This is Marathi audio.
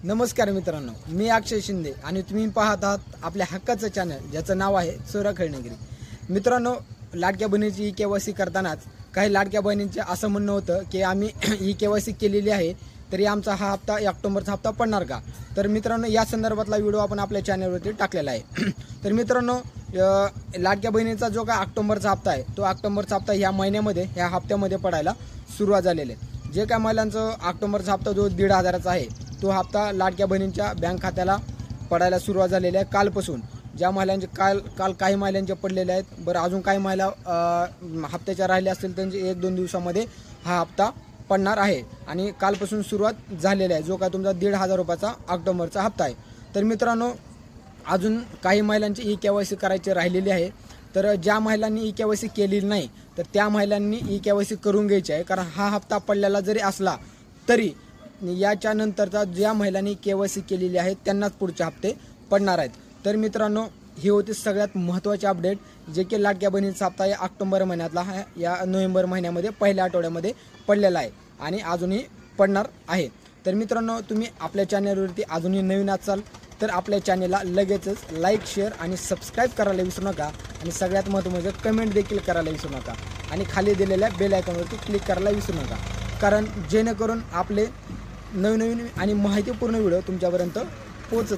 नमस्कार मित्रांनो, मी अक्षय शिंदे आणि तुम्ही पाहत आहात आपल्या हक्काचं चॅनल ज्याचं नाव आहे चोरा खेळणगिरी। मित्रांनो, लाडक्या बहिणीची केवायसी करतानाच काही लाडक्या बहिणींचे असं म्हणणं होतं की आम्ही ही केवायसी केलेली आहे तरी आमचा हा हप्ता ऑक्टोबरचा हप्ता पडणार का। तर मित्रांनो, या संदर्भातला व्हिडिओ आपण आपल्या चॅनलवरती टाकलेला आहे। तर मित्रांनो, लाडक्या बहिणीचा जो काय ऑक्टोबरचा हप्ता आहे तो ऑक्टोबरचा हप्ता ह्या महिन्यामध्ये ह्या हप्त्यामध्ये पडायला सुरुवात झालेली आहे। जे काय महिलांचं ऑक्टोबरचा हप्ता जो 1,500 आहे तो हप्ता लाडक्या बहिणींच्या बँक खात्याला पडायला सुरुवात झालेली आहे कालपासून। ज्या महिलांचे काल काही महिलांचे पडलेले आहेत, बरं अजून काही महिला हप्त्याच्या राहिल्या असतील त्यांचे 1-2 दिवसामध्ये हा हप्ता पडणार आहे आणि कालपासून सुरुवात झालेली आहे जो काय तुमचा 1,500 रुपयाचा ऑक्टोबरचा हप्ता आहे। तर मित्रांनो, अजून काही महिलांची ई केवायसी करायची राहिलेली आहे। तर ज्या महिलांनी ई केवायसी केलेली नाही तर त्या महिलांनी ई केवायसी करून घ्यायची आहे, कारण हा हप्ता पडलेला जरी असला तरी याच्या नंतरचा ज्या महिलांनी केवायसी केलेली आहे त्यांनाच पुढचे हप्ते पडणार आहेत। तर मित्रांनो, ही होती सगळ्यात महत्त्वाची अपडेट जे की लाडक्या बहिणीचा हप्ता या ऑक्टोबर महिन्यातला या नोव्हेंबर महिन्यामध्ये पहिल्या आठवड्यामध्ये पडलेला आहे आणि अजूनही पडणार आहे। तर मित्रांनो, तुम्ही आपल्या चॅनलवरती अजूनही नवीन असाल तर आपल्या चॅनलला लगेचच लाईक, शेअर आणि सबस्क्राईब करायला विसरू नका आणि सगळ्यात महत्त्वाचं कमेंट देखील करायला विसरू नका आणि खाली दिलेल्या बेल आयकॉनवरती क्लिक करायला विसरू नका, कारण जेणेकरून आपले नवीन आणि माहितीपूर्ण व्हिडिओ तुमच्यापर्यंत पोहोचत